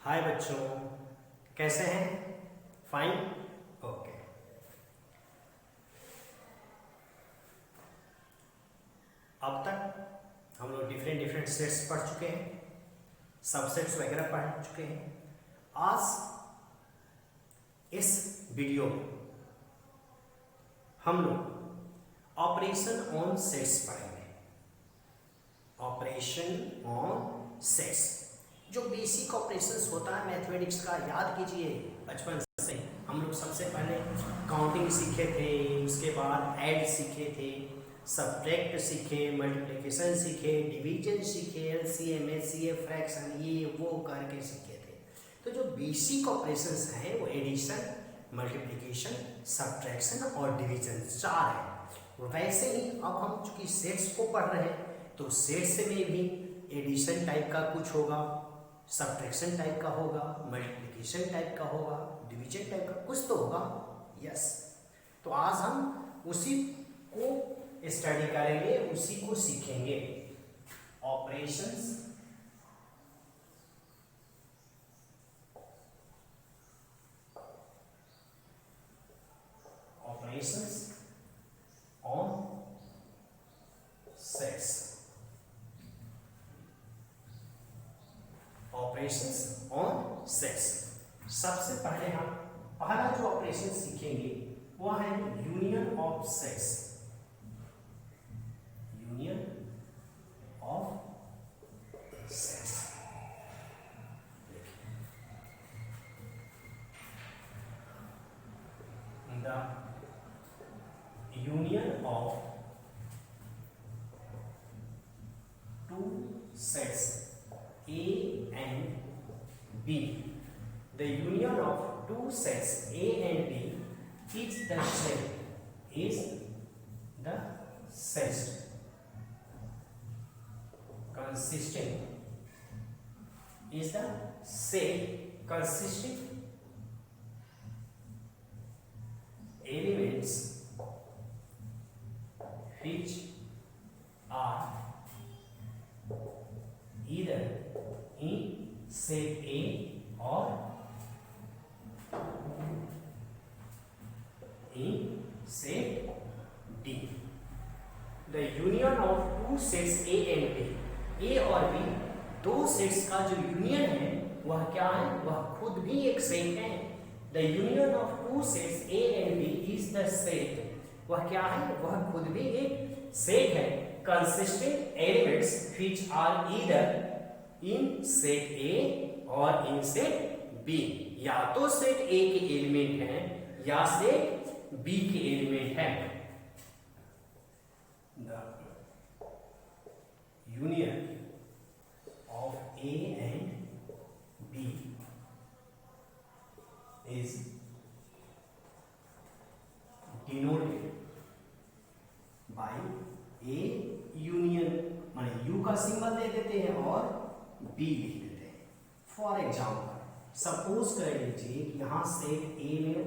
हाय बच्चों, कैसे हैं? Fine, okay. अब तक हम लोग डिफरेंट सेट्स पढ़ चुके हैं, सबसेट्स वगैरह पढ़ चुके हैं। आज इस वीडियो में हम लोग ऑपरेशन ऑन सेट्स पढ़ेंगे। ऑपरेशन ऑन सेट्स जो बेसिक ऑपरेशंस होता है मैथमेटिक्स का, याद कीजिए बचपन से हम लोग सबसे पहले काउंटिंग सीखे थे, उसके बाद ऐड सीखे थे, सब्ट्रैक्ट सीखे, मल्टीप्लिकेशन सीखे, डिवीजन सीखे, एलसीएम, एचसीएफ, फ्रैक्शन, ये वो करके सीखे थे। तो जो बेसिक ऑपरेशंस हैं वो एडिशन, मल्टीप्लिकेशन, सब्ट्रैक्शन और डिवीजन 4 है। वैसे ही अब हम चूंकि सेट्स को पढ़ रहे हैं तो सेट्स में भी एडिशन टाइप का कुछ होगा, सब्ट्रैक्शन टाइप का होगा, मल्टीप्लिकेशन टाइप का होगा, डिवीजन टाइप का कुछ तो होगा। यस, तो आज हम उसी को स्टडी करेंगे, उसी को सीखेंगे। Operations on sets. Operations on sets. सबसे पहले हम पहला जो ऑपरेशन सीखेंगे वो है union of sets. Union of sets. The union of two sets A and B. The union of two sets A and B is the set consisting elements which are either in set A or in set D. The union of two sets A and B. A और B दो sets का जो union है वह क्या है? वह खुद भी एक सेट है। The union of two sets A and B is the set. वह क्या है? वह खुद भी एक सेट है। Consisting elements which are either in set A or in set B. या तो सेट A के एलिमेंट हैं या सेट B के एलिमेंट हैं। The union of A and B is denoted by A union, माने U का सिंबल दे देते हैं और B लिख देते हैं। फॉर एग्जाम्पल सपोज कर लीजिए कि यहाँ सेट A में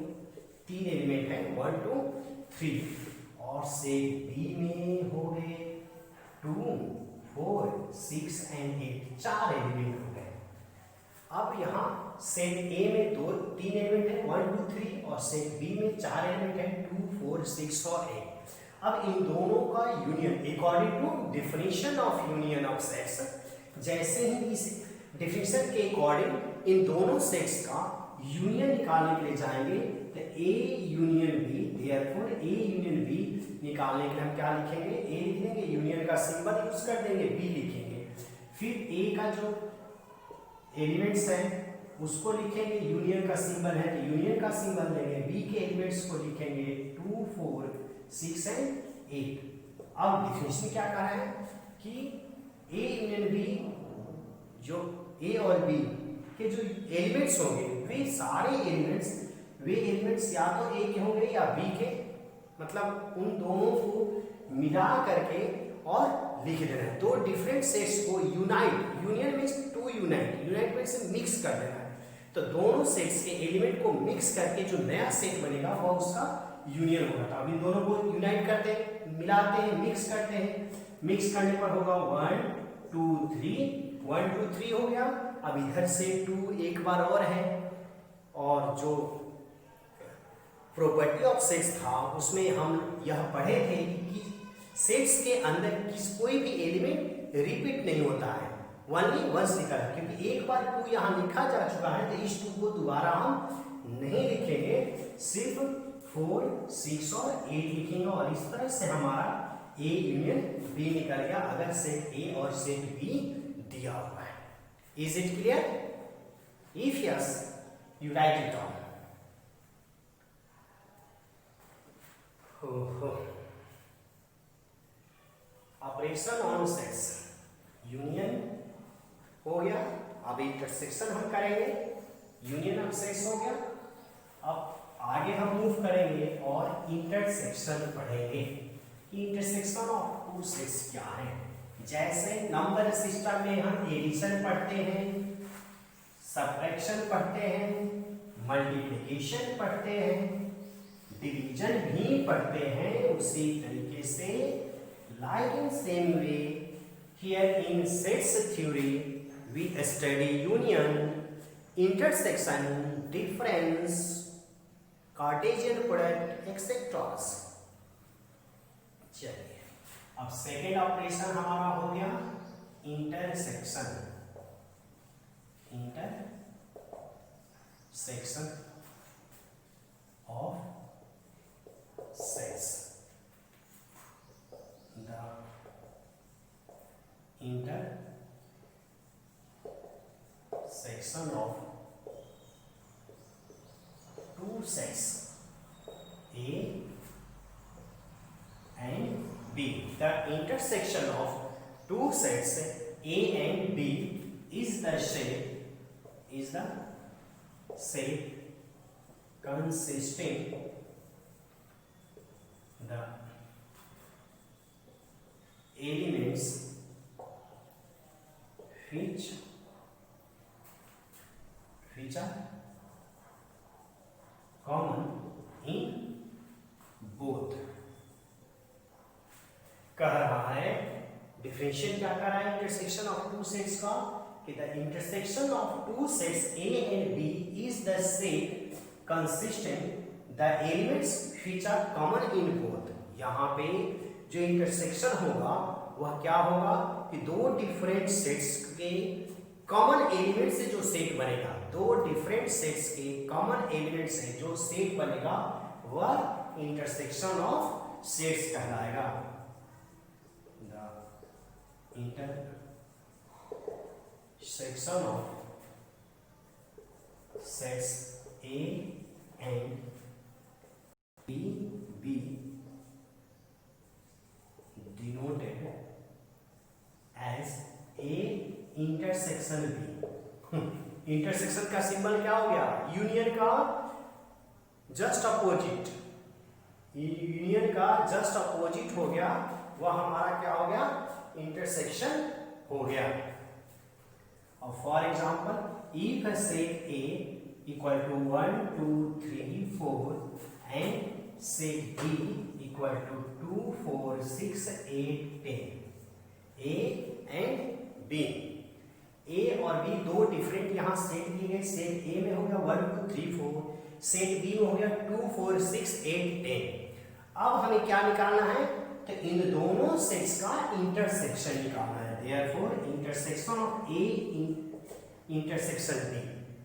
3 एलिमेंट है 1 2 3 और सेट B में हो गए 2 4 6 एंड 8, 4 एलिमेंट हो गए। अब यहाँ सेट A में 3 एलिमेंट है 1 2 3 और सेट B में 4 एलिमेंट है 2 4 6 और 8। अब इन दोनों का union according to definition of union of sets, जैसे ही इस डिफिनीशन के अकॉर्डिंग इन दोनों सेट्स का यूनियन निकालने के लिए जाएंगे तो A union B, therefore A union B निकालने के लिए हम क्या लिखेंगे? A लिख देंगे, यूनियन का सिंबल यूज कर देंगे, B लिखेंगे, फिर A का जो एलिमेंट्स हैं उसको लिखेंगे, यूनियन का सिंबल है तो यूनियन का सिंबल देंगे, B के एलिमेंट्स को लिखेंगे 2 4 6 एंड 8। अब डिफिनेशन क्या कहा है कि A यूनियन B, जो A और B के जो एलिमेंट्स होंगे वे सारे एलिमेंट्स या तो A के होंगे या B के, मतलब उन दोनों को मिला करके और लिख देना है। दो डिफरेंट सेट्स को unite, union means to unite means mix कर देना है। तो दोनों सेट्स के एलिमेंट को मिक्स करके जो नया सेट बनेगा वह उसका यूनियन होगा। तो अब इन दोनों को यूनाइट करते हैं, मिलाते हैं, मिक्स करते हैं। मिक्स करने पर होगा 1 2 3 1 2 3 हो गया। अब इधर से 2 एक बार और है, और जो प्रॉपर्टी ऑफ सेट्स था उसमें हम यह पढ़े थे कि सेट्स के अंदर कोई भी एलिमेंट रिपीट नहीं होता है, ओनली वंस लिखा है। क्योंकि एक बार 2 यहाँ लिखा जा चुका है तो इस 2 को दोबारा हम नहीं लिखेंगे, सिर्फ 4 6 और 8 लिखेंगे, और इस तरह से हमारा ए यूनियन बी निकल गया अगर सेट ए और सेट बी दिया हुआ है। Is it clear? If yes you right it down. Operation on sets, union हो गया, अब इंटरसेक्शन हम करेंगे, यूनियन ऑफ सेट्स हो गया। अब आगे हम मूव करेंगे और इंटरसेक्शन पढ़ेंगे कि इंटरसेक्शन ऑफ टू सेट्स क्या है। जैसे नंबर सिस्टम में हम एडिशन पढ़ते हैं, सबट्रैक्शन पढ़ते हैं, मल्टीप्लिकेशन पढ़ते हैं, डिवीजन भी पढ़ते हैं, उसी तरीके से like in same way here in sets theory we study union, intersection, difference, Cartesian product etcetera. चलिए अब सेकेंड ऑपरेशन हमारा हो गया intersection, intersection of sets, the intersection of two sets A and B. The intersection of two sets A and B is the shape consisting the elements which are common in both। कह रहा है differentiate क्या कर रहा है intersection of two sets का, कि the intersection of two sets A and B is the set consisting the elements which are common in both। यहाँ पे जो इंटरसेक्शन होगा वह क्या होगा कि दो डिफरेंट सेट्स के कॉमन एलिमेंट से जो सेट बनेगा, दो डिफरेंट सेट्स के कॉमन एलिमेंट से जो सेट बनेगा वह इंटरसेक्शन ऑफ सेट्स कहलाएगा। The intersection of sets A and B denoted as A intersection B। Intersection का सिंबल क्या हो गया? यूनियन का जस्ट अपोजिट, यूनियन का जस्ट अपोजिट हो गया, वह हमारा क्या हो गया? इंटरसेक्शन हो गया। और for example if set A equal to 1 2 3 4 and set B equal to 2 4 6 8 10, A and B, A और B दो डिफरेंट यहाँ सेट दिए गए। सेट A में हो गया 1 2 3 4, सेट B में हो गया 2 4 6 8 10। अब हमें क्या निकालना है? तो इन दोनों सेट्स का इंटरसेक्शन निकालना है। Therefore intersection of A intersection B,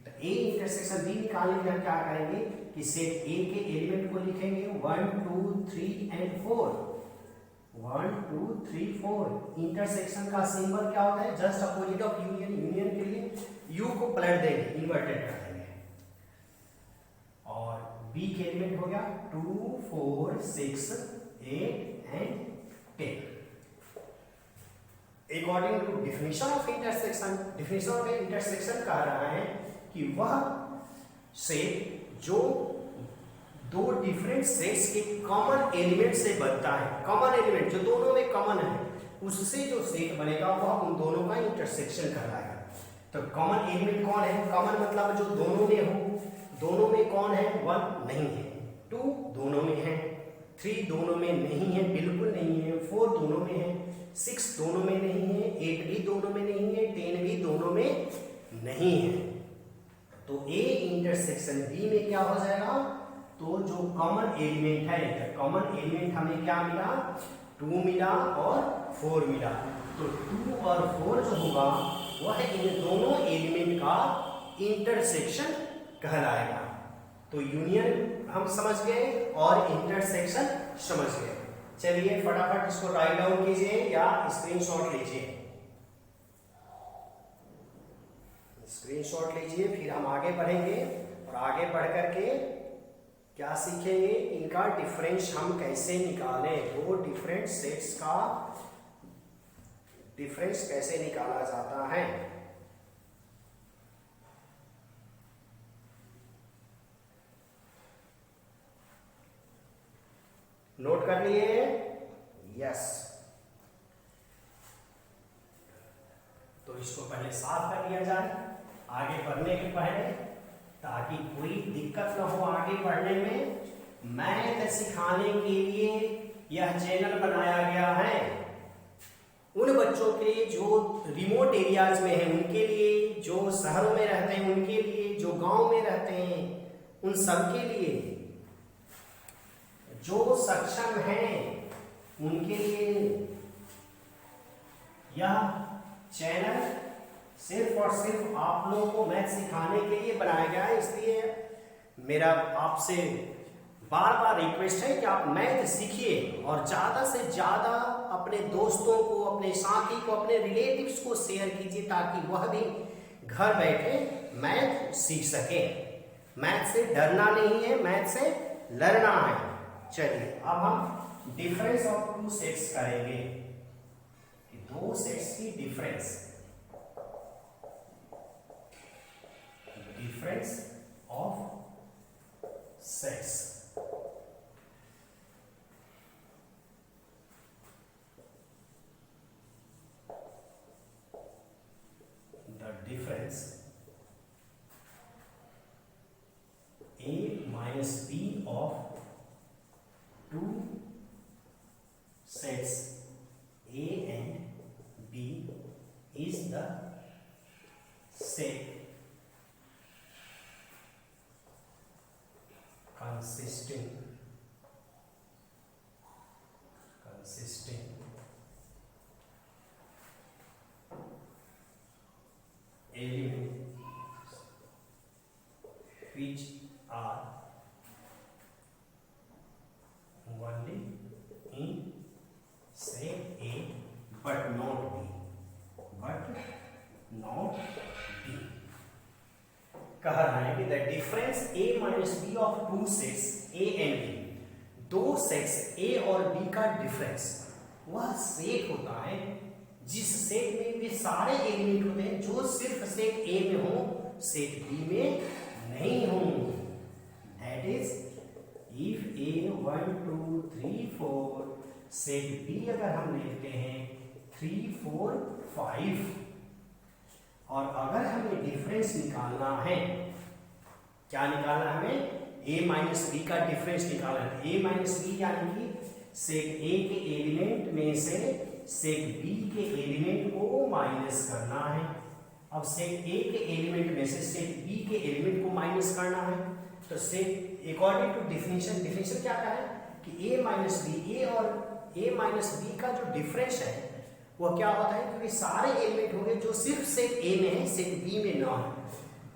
तो A इंटरसेक्शन B निकालने के लिए हम क्या करेंगे कि सेट A के एलिमेंट को लिखेंगे 1 2 3 and 4, 1 2 3 4। इंटरसेक्शन का सिंबल क्या होता है? Just opposite of union. Union के लिए U को पलट देंगे, इन्वर्टेड कर देंगे, और B के एलिमेंट हो गया 2 4 6 8 and 10। According to definition of intersection, definition of intersection कह रहा है कि वह सेट जो दो डिफरेंट सेट्स के कॉमन एलिमेंट से बनता है, कॉमन एलिमेंट जो दोनों में कॉमन है, उससे जो सेट बनेगा वह उन दोनों का इंटरसेक्शन कहलाएगा। तो कॉमन एलिमेंट कौन है? कॉमन मतलब जो दोनों में हो। दोनों में कौन है? 1 नहीं है, 2 दोनों में है, 3 दोनों में नहीं है, बिल्कुल नहीं है, 4 दोनों में है, 6 दोनों में नहीं है, 8 भी दोनों में नहीं है, 10 भी दोनों में नहीं है। तो A इंटरसेक्शन B में क्या हो जाएगा? तो जो कॉमन एलिमेंट है, कॉमन एलिमेंट हमें क्या मिला? 2 मिला और 4 मिला। तो 2 और 4 जो होगा वह इन दोनों एलिमेंट का इंटरसेक्शन कहलाएगा। तो यूनियन हम समझ गए और इंटरसेक्शन समझ गए। चलिए फटाफट इसको राइट डाउन कीजिए या स्क्रीनशॉट लीजिए। स्क्रीनशॉट लीजिए, फिर हम आगे बढ़ेंगे और आगे बढ़ करके क्या सीखेंगे? इनका डिफरेंस हम कैसे निकालें, दो डिफरेंट सेट्स का डिफरेंस कैसे निकाला जाता है। नोट कर लिए? यस। तो इसको पहले साफ कर लिया जाए आगे बढ़ने के पहले, ताकि कोई दिक्कत ना हो आगे बढ़ने में। मैथ सिखाने के लिए यह चैनल बनाया गया है उन बच्चों के लिए जो रिमोट एरियाज में हैं उनके लिए, जो शहरों में रहते हैं उनके लिए, जो गांव में रहते हैं उन सबके लिए, जो सक्षम हैं उनके लिए यह चैनल सिर्फ और सिर्फ आप लोगों को मैथ सिखाने के लिए बनाया गया है। इसलिए मेरा आपसे बार बार रिक्वेस्ट है कि आप मैथ सीखिए और ज़्यादा से ज़्यादा अपने दोस्तों को, अपने साथी को, अपने रिलेटिव्स को शेयर कीजिए, ताकि वह भी घर बैठे मैथ सीख सके। मैथ से डरना नहीं है, मैथ से लड़ना है। चलिए अब हम डिफरेंस ऑफ टू सेट्स करेंगे कि दो सेट्स की difference of sets. The difference A minus B of two sets A and B is the set consisting elements which are only in set A but not B, कह रहा है कि the difference A minus B of two sets A and B, दो sets A और B का difference वह set होता है जिस सेट में वे सारे एलिमेंट होते हैं जो सिर्फ सेट A में हो, सेट B में नहीं हो। That is if A 1 2 3 4, set B अगर हम लिखते हैं 3 4 5, और अगर हमें डिफरेंस निकालना है, क्या निकालना है हमें? A माइनस बी का डिफरेंस निकालना है। A माइनस बी यानी कि सेट A के एलिमेंट में से सेट B के एलिमेंट को माइनस करना है। अब सेट A के एलिमेंट में से सेट B के एलिमेंट को माइनस करना है। तो सेट अकॉर्डिंग टू डिफिनेशन क्या है कि A माइनस बी, A और A माइनस बी का जो डिफरेंस है वो क्या होता है, क्योंकि सारे एलिमेंट होंगे जो सिर्फ सेट A में है, सेट B में ना है।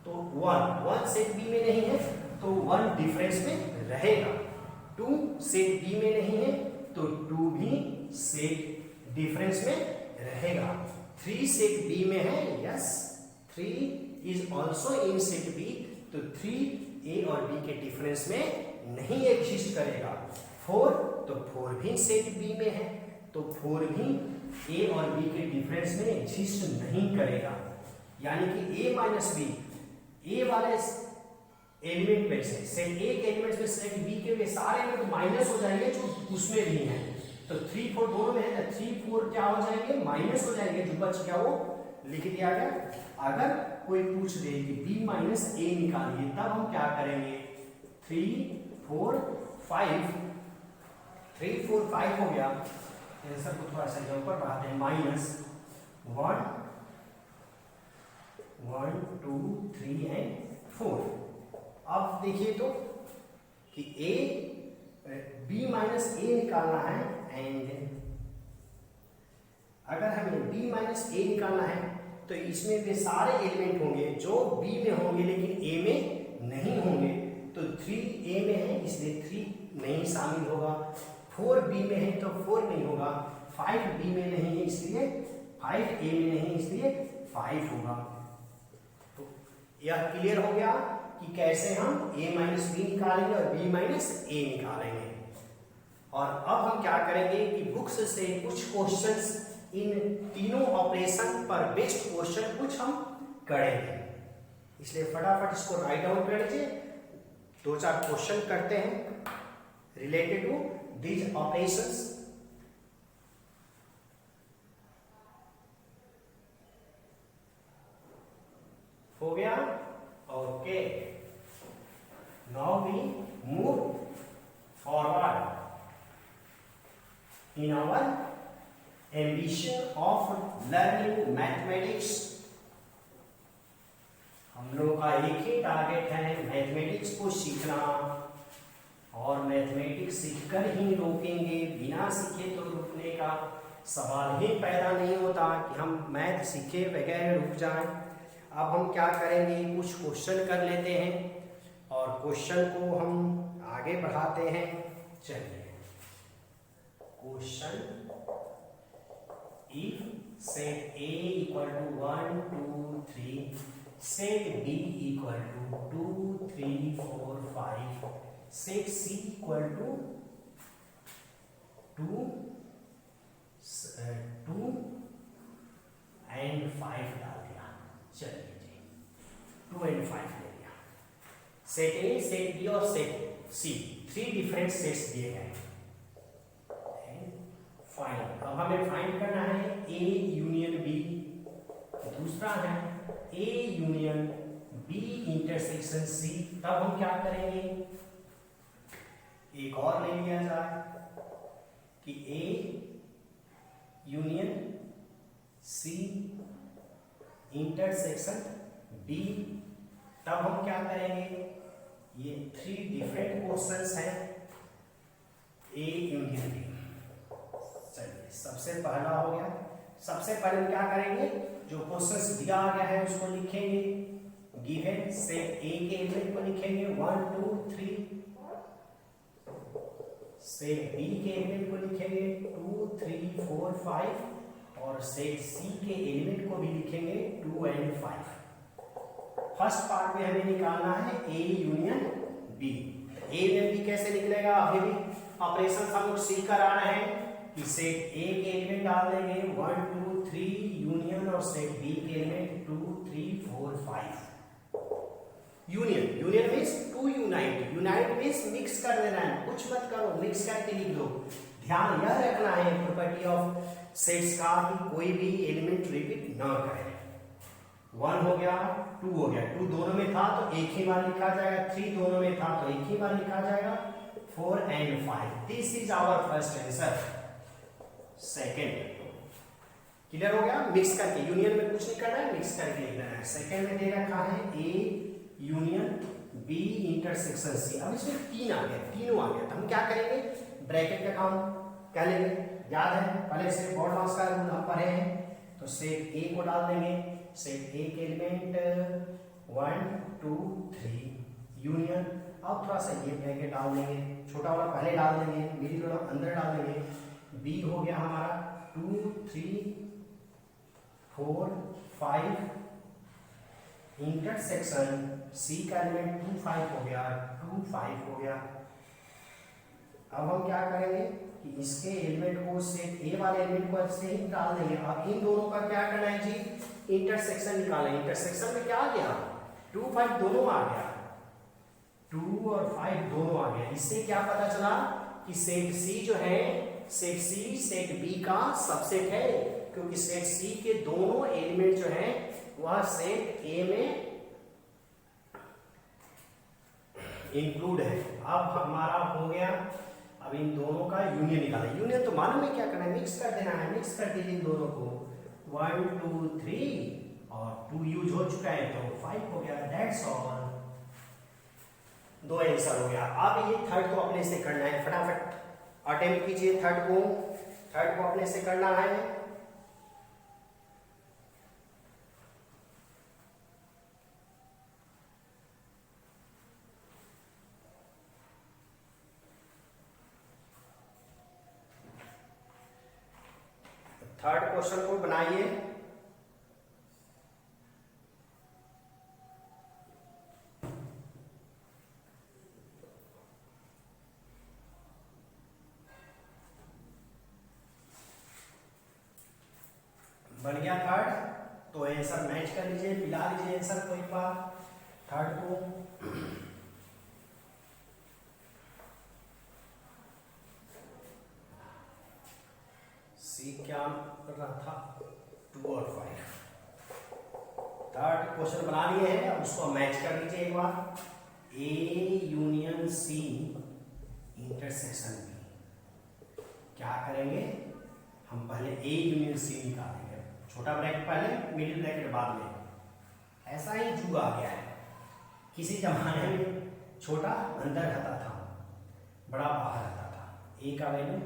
तो 1 सेट B में नहीं है तो 1 डिफरेंस में रहेगा। 2 सेट B में नहीं है तो 2 भी सेट डिफरेंस में रहेगा। 3 सेट B में है, yes 3 is also in set B, तो 3 A और B के डिफरेंस में नहीं एग्जिस्ट करेगा। 4 तो 4 भी सेट B में है तो 4 भी A और B के डिफरेंस में एग्जिस्ट नहीं करेगा। यानी कि A माइनस बी, A वाले एलिमेंट में से सेट A के एलिमेंट्स में सेट B के वे सारे एलिमेंट माइनस हो जाएंगे जो उसमें भी हैं। तो 3 4 दोनों में है, 3 4 क्या हो जाएंगे? माइनस हो जाएंगे। जो बच गया वो लिख दिया गया। अगर कोई पूछ दे कि B माइनस A निकालिए, तब हम क्या करेंगे? 3 4 5 3 4 5 हो गया। आंसर को थोड़ा सा ऊपर बढ़ाते हैं, -1 1 2 3 एंड 4। अब देखिए तो कि b माइनस ए निकालना है, एंड अगर हमें b माइनस ए निकालना है तो इसमें वे सारे एलिमेंट होंगे जो b में होंगे लेकिन a में नहीं होंगे। तो 3 a में है इसलिए 3 नहीं शामिल होगा, 4 b में है तो 4 नहीं होगा, 5 b में नहीं है इसलिए 5 a में नहीं इसलिए 5 होगा। तो यह क्लियर हो गया कि कैसे हम a माइनस बी निकालेंगे और b माइनस ए निकालेंगे। और अब हम क्या करेंगे कि बुक्स से कुछ क्वेश्चंस इन तीनों ऑपरेशन पर बेस्ड क्वेश्चन कुछ हम करेंगे, इसलिए फटाफट इसको राइट डाउन कर लीजिए। 2-4 क्वेश्चन करते हैं रिलेटेड टू दीज ऑपरेशंस। हो गया, okay. Now we move forward in our ambition of learning mathematics। हम लोग का एक ही टारगेट है मैथमेटिक्स को सीखना, और मैथमेटिक्स सीखकर ही रोकेंगे, बिना सीखे तो रुकने का सवाल ही पैदा नहीं होता कि हम मैथ सीखे बगैर रुक जाएं। अब हम क्या करेंगे, कुछ क्वेश्चन कर लेते हैं और क्वेश्चन को हम आगे बढ़ाते हैं। चलिए, question, if set A equal to 1 2 3, set B equal to 2 3 4 5, set C equal to 2 and 5 डाल दिया। चलिए जी, 2 and 5 ले लिया। सेट A, सेट B और सेट C, 3 डिफरेंट सेट्स दिए गए हैं। फाइंड, अब हमें फाइंड करना है A यूनियन B, दूसरा है A union B intersection C। तब हम क्या करेंगे, एक और ले लिया जाए कि A union C intersection B। तब हम क्या करेंगे, ये 3 डिफरेंट क्वेश्चंस हैं A यूनियन B। चलिए, सबसे पहला हो गया। सबसे पहले हम क्या करेंगे, जो क्वेश्चंस दिया गया है उसको लिखेंगे। गिवन सेट ए के एलिमेंट को लिखेंगे 1 2 3, सेट बी के एलिमेंट को लिखेंगे 2 3 4 5, और सेट सी के एलिमेंट को भी लिखेंगे 2 and 5। फर्स्ट पार्ट में हमें निकालना है A union B. A union B कैसे निकलेगा, अभी भी ऑपरेशन हम लोग सीख कर आ रहे हैं कि सेट ए के एलिमेंट डाल देंगे 1 2 3 यूनियन, और सेट बी के element 2 3 4 5। Union, union means to unite, unite means mix कर देना है, कुछ मत करो, मिक्स करके लिख दो। ध्यान यह रखना है प्रॉपर्टी ऑफ सेट्स का कि कोई भी एलिमेंट रिपीट ना करे। 1 हो गया, 2 हो गया, 2 दोनों में था तो एक ही बार लिखा जाएगा, 3 दोनों में था तो एक ही बार लिखा जाएगा, 4 and 5। This is our first answer. Second clear हो गया, मिक्स करके, यूनियन में कुछ नहीं करना है, मिक्स करके लिखना है। सेकेंड में दे रखा है A union B intersection C. अब इसमें 3 आ गया, तीनों आ गया, तो हम क्या करेंगे, ब्रैकेट का काम क्या लेंगे, याद है पहले से बोर्ड मास का रूल हम पढ़े हैं। तो सेट ए को डाल देंगे, सेट ए के एलिमेंट 1 2 3 यूनियन। अब थोड़ा सा ये ब्रैकेट डाल देंगे, छोटा वाला पहले डाल देंगे, मिडिल वाला अंदर डाल देंगे। बी हो गया हमारा 2 3 4 5 इंटरसेक्शन सी का एलिमेंट 2 5 हो गया, 2 5 हो गया। अब हम क्या करेंगे कि इसके एलिमेंट को सेट ए वाले एलिमेंट को ऐसे ही डाल देंगे। अब इन दोनों का क्या करना है जी, इंटरसेक्शन निकालें। इंटरसेक्शन में क्या आ गया, 2 5 दोनों आ गया, 2 और 5 दोनों आ गया। इससे क्या पता चला कि सेट सी जो है, सेट सी सेट बी का सबसेट है, क्योंकि सेट सी के दोनों एलिमेंट जो है वह सेट ए में इंक्लूड है। अब हमारा हो गया, अब इन दोनों का यूनियन निकालें। यूनियन तो मालूम है क्या करना है, मिक्स कर देना है। मिक्स कर दीजिए इन दोनों को, 1 2 3 और 2 यूज हो चुका है तो 5 हो गया। दैट्स ऑल, 2 आंसर हो गया। अब ये थर्ड को अपने से करना है, फटाफट अटेम्प्ट कीजिए थर्ड को अपने से करना है। थर्ड क्वेश्चन को बनाइए। बन गया थर्ड, तो आंसर मैच कर लीजिए, मिला लीजिए आंसर को एक बार थर्ड को। सी क्या कर रहा था, 2 और 5। थर्ड क्वेश्चन बना लिए हैं, अब उसको मैच कर लीजिए एक बार। A union C intersection B. क्या करेंगे हम, पहले ए यूनियन सी निकालेंगे, छोटा ब्रैकेट पहले, मिडिल ब्रैकेट बाद में। ऐसा ही जुग आ गया है, किसी जमाने में छोटा अंदर रहता था, बड़ा बाहर रहता था। ए का वैल्यू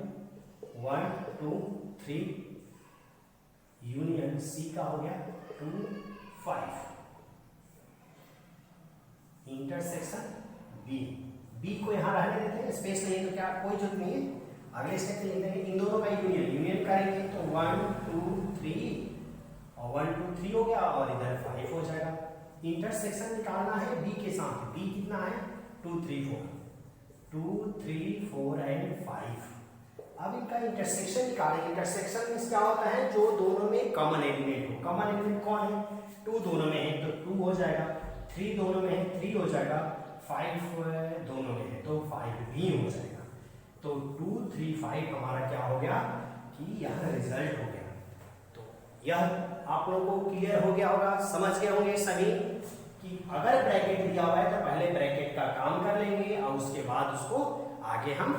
1 2 3, यूनियन सी का हो गया 2 5, इंटरसेक्शन बी। बी को यहाँ रहने देते हैं, स्पेस नहीं तो क्या कोई जरूरत नहीं है। अगले स्टेप में लिखते हैं इन दोनों का यूनियन करेंगे तो 1 2 3 और 1 2 3 हो गया और इधर 5 हो जाएगा। इंटरसेक्शन निकालना है बी के साथ। बी कितना है, 2 3 4, 2 3 4 एंड 5। अब इनका इंटरसेक्शन निकालेंगे। इंटरसेक्शन मींस क्या होता है, जो दोनों में कॉमन एलिमेंट हो। कॉमन एलिमेंट कौन है, 2 दोनों में है तो 2 हो जाएगा, 3 दोनों में है 3 हो जाएगा, 5 दोनों में है तो 5 भी हो जाएगा। तो 2 3 5 हमारा क्या हो गया कि यह रिजल्ट हो गया। तो यह आप लोगों को क्लियर हो गया होगा, समझ गए होंगे सभी कि अगर ब्रैकेट दिया हुआ है तो पहले ब्रैकेट का काम कर लेंगे और उसके बाद उसको आगे हम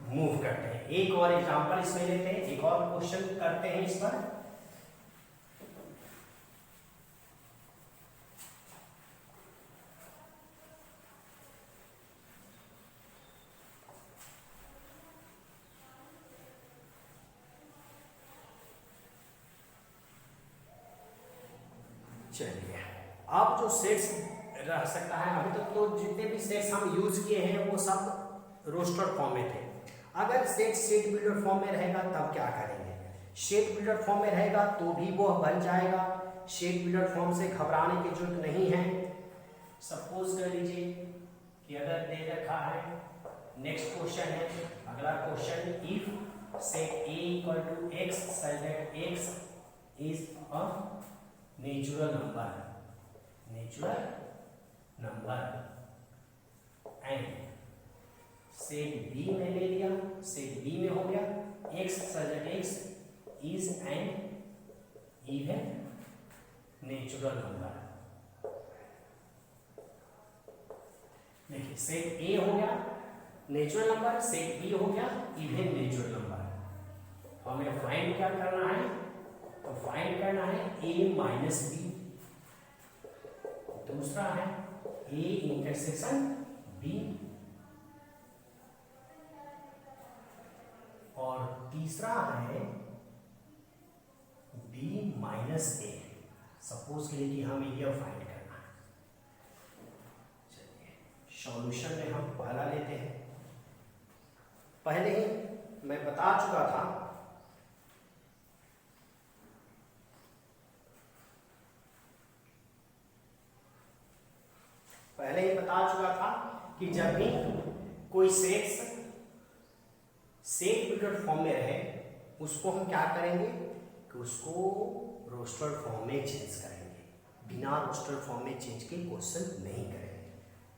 मूव करते हैं। एक और एग्जांपल इसमें लेते हैं, एक और क्वेश्चन करते हैं इस पर। चलिए, अब जो सेट्स रह सकता है, अभी तक तो जितने भी सेट्स हम यूज किए हैं वो सब रोस्टर फॉर्म में थे। अगर सेट बिल्डर फॉर्म में रहेगा तब क्या करेंगे, सेट बिल्डर फॉर्म में रहेगा तो भी वो बन जाएगा। सेट बिल्डर फॉर्म से घबराने की जरूरत नहीं है। सपोज कर लीजिए कि अगर दे रखा है, नेक्स्ट क्वेश्चन है, अगला question, if set A equal to x such that x is a natural number and set B में ले लिया, सेट बी में हो गया x such that x is an even natural number. देखिए, सेट ए हो गया नेचुरल नंबर, सेट बी हो गया इवन नेचुरल नंबर। तो हमें फाइंड क्या करना है, तो फाइंड करना है a माइनस बी, दूसरा है a इंटरसेक्शन b, और तीसरा है b माइनस a। सपोज के लिए कि हमें यह फाइंड करना है। चलिए, सॉल्यूशन में हम पहला लेते हैं। पहले ही मैं बता चुका था कि जब भी कोई सेट बिल्डर फॉर्म में रहे उसको हम क्या करेंगे कि उसको रोस्टर फॉर्म में चेंज करेंगे, बिना रोस्टर फॉर्म में चेंज के क्वेश्चन नहीं करेंगे।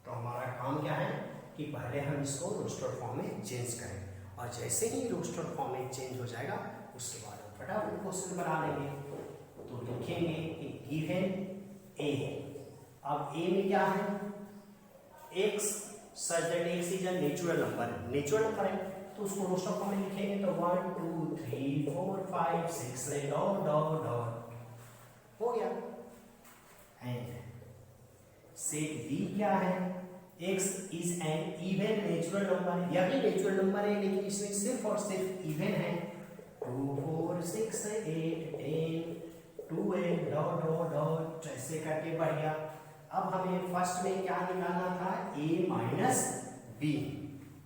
तो हमारा काम क्या है कि पहले हम इसको रोस्टर फॉर्म में चेंज करें, और जैसे ही रोस्टर फॉर्म में चेंज हो जाएगा उसके बाद हम फटाफट क्वेश्चन बना लेंगे। तो लिखेंगे कि गिवन ए, अब ए में क्या है, x such that x is a natural number है, नेचुरल नंबर है तो उसको रोस्टर फॉर्म में लिखेंगे तो 1 2 3 4 5 6 से डॉट डॉट डॉट हो गया। एंड सेट बी क्या है, x is an even natural number, यह भी नेचुरल नंबर है लेकिन इसमें सिर्फ और सिर्फ इवन है। 2 4 6 8 10 12 डॉट डॉट डॉट ऐसे करके बढ़ गया। अब हमें फर्स्ट में क्या निकालना था, a minus B,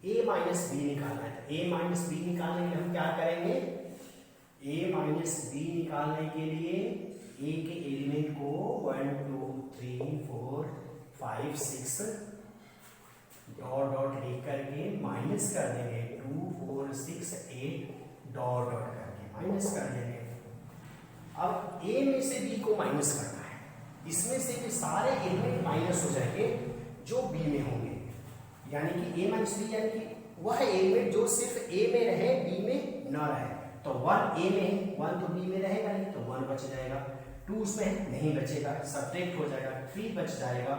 a minus B निकालना है। a माइनस बी निकालने के लिए हम क्या करेंगे, a माइनस बी निकालने के लिए a के एलिमेंट को 1 2 3 4 5 6 डॉट डॉट लिख करके माइनस कर देंगे, 2 4 6 8 डॉट डॉट करके माइनस कर देंगे। अब a में से b को माइनस करना है, इसमें से भी सारे एलिमेंट माइनस हो जाएंगे जो b में होंगे, यानी कि a माइनस बी यानी कि वह एलिमेंट जो सिर्फ a में रहे b में न रहे। तो 1 a में है, 1 तो b में रहेगा नहीं तो 1 बच जाएगा, 2 उसमें नहीं बचेगा, सब्ट्रैक्ट हो जाएगा, 3 बच जाएगा,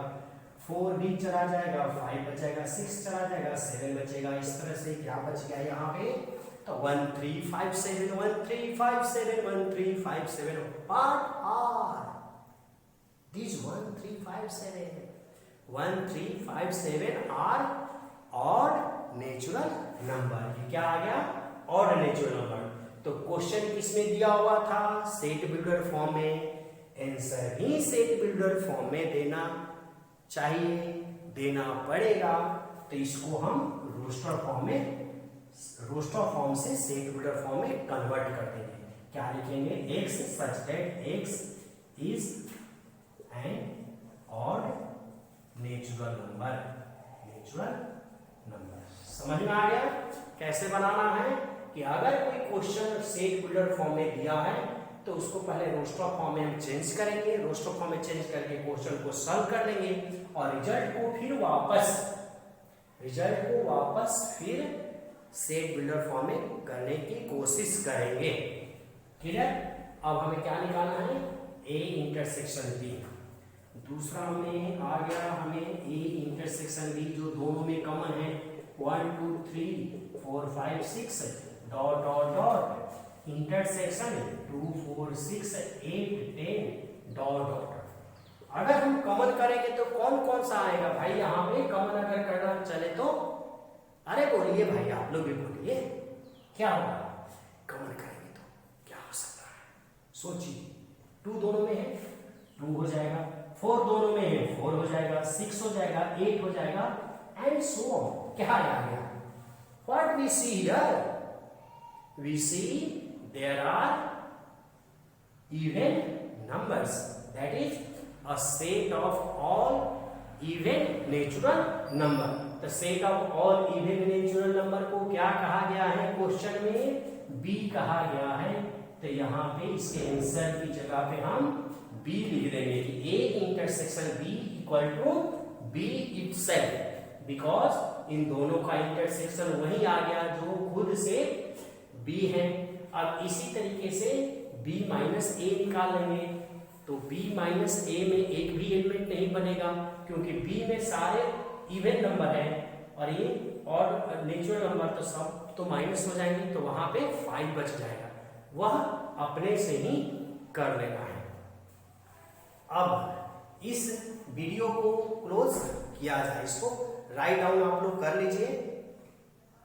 4 भी चला जाएगा, 5 बचेगा, 6 चला जाएगा, 7 बचेगा। इस तरह से क्या बच गया यहाँ पे, तो 1 3 5 7 1 3 5 7 1 3 5 7 पार्ट आर दिस 1 3 5 7 1 3 5 7 आर ऑड नेचुरल नंबर। ये क्या आ गया, ऑड नेचुरल नंबर। तो क्वेश्चन किसमें दिया हुआ था, सेट बिल्डर फॉर्म में, आंसर भी सेट बिल्डर फॉर्म में देना चाहिए, देना पड़ेगा। तो इसको हम रोस्टर फॉर्म में, रोस्टर फॉर्म से सेट बिल्डर फॉर्म में कन्वर्ट कर देंगे। क्या लिखेंगे, x such that x is an odd natural number, natural number. समझ में आ गया कैसे बनाना है, कि अगर कोई क्वेश्चन सेट बिल्डर फॉर्म में दिया है तो उसको पहले रोस्टर फॉर्म में हम चेंज करेंगे, रोस्टर फॉर्म में चेंज करके क्वेश्चन को सॉल्व कर लेंगे और रिजल्ट को फिर सेट बिल्डर फॉर्म में करने की कोशिश करेंगे। क्लियर। अब हमें क्या निकालना है, a इंटरसेक्शन b। दूसरा में आ गया हमें a इंटरसेक्शन b जो दोनों में कॉमन है, 1 2 3 4 5 6 dot dot dot intersection 2 4 6 8 10 dot dot. अगर हम कॉमन करेंगे तो कौन कौन सा आएगा भाई, यहाँ पे कॉमन अगर करना चले तो, अरे बोलिए भाई, आप लोग भी बोलिए क्या होगा, कॉमन करेंगे तो क्या हो सकता है, सोचिए। 2 दोनों में है 2 हो जाएगा, 4 दोनों में है 4 हो जाएगा, 6 हो जाएगा, 8 हो जाएगा एंड सो ऑन। क्या आ गया, what we see here, we see there are even numbers, that is a set of all even natural number. तो set of all even natural number को क्या कहा गया है, क्वेश्चन में b कहा गया है। तो यहाँ पे इसके आंसर की जगह पे हम b लिख देंगे कि a intersection b equal to b itself, because इन दोनों का इंटरसेक्शन वही आ गया जो खुद से b है। अब इसी तरीके से b माइनस a निकाल लेंगे, तो b माइनस a में एक भी एलिमेंट नहीं बनेगा क्योंकि b में सारे इवन नंबर है और ये और नेचुरल नंबर तो सब तो माइनस हो जाएंगे, तो वहां पे 5 बच जाएगा, वह अपने से ही कर लेना है। अब इस वीडियो को क्लोज किया जाए, इसको राइट डाउन आप लोग कर लीजिए,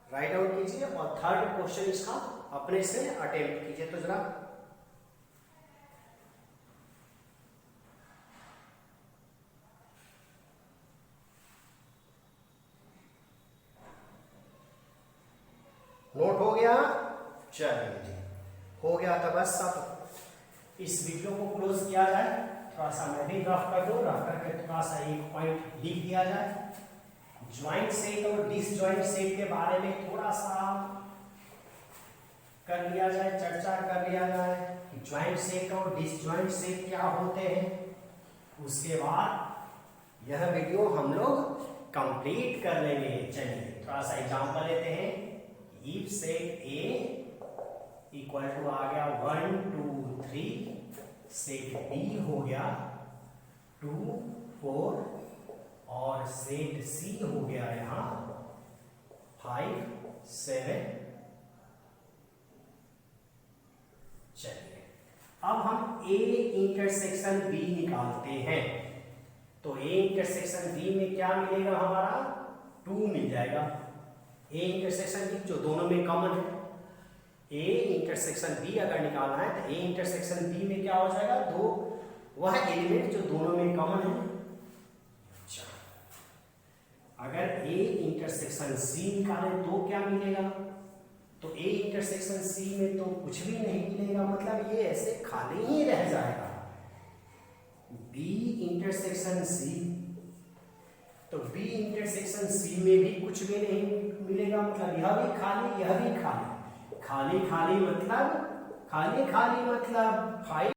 राइट डाउन कीजिए और थर्ड क्वेश्चन इसका अपने से अटेम्प्ट कीजिए। तो जरा नोट हो गया, चलिए जी हो गया। तो बस अब इस वीडियो को क्लोज किया जाए, थोड़ा सा मैं भी रफ कर दूं, रफ करके थोड़ा सा एक पॉइंट लिख दिया जाए। ज्वाइंट सेट और डिसज्वाइंट सेट के बारे में थोड़ा सा कर लिया जाए, चर्चा कर लिया जाए कि ज्वाइंट सेट और डिसज्वाइंट सेट क्या होते हैं। उसके बाद यह वीडियो हम लोग कंप्लीट कर लेंगे। चलिए थोड़ा सा एग्जांपल लेते हैं। If set A equal to आ गया 1 2 3, सेट B हो गया 2 4 और सेट C हो गया यहाँ 5 7। चलिए अब हम ए इंटरसेक्शन बी निकालते हैं। तो ए इंटरसेक्शन बी में क्या मिलेगा हमारा 2 मिल जाएगा। ए इंटरसेक्शन बी जो दोनों में कॉमन है, ए इंटरसेक्शन बी अगर निकालना है तो ए इंटरसेक्शन बी में क्या हो जाएगा 2 वह एलिमेंट जो दोनों में कॉमन है। अगर ए इंटरसेक्शन सी निकालें तो क्या मिलेगा, तो ए इंटरसेक्शन सी में तो कुछ भी नहीं मिलेगा, मतलब ये ऐसे खाली ही रह जाएगा। बी इंटरसेक्शन सी, तो बी इंटरसेक्शन सी में भी कुछ भी नहीं मिलेगा, मतलब यह भी खाली यह भी खाली, खाली खाली मतलब 5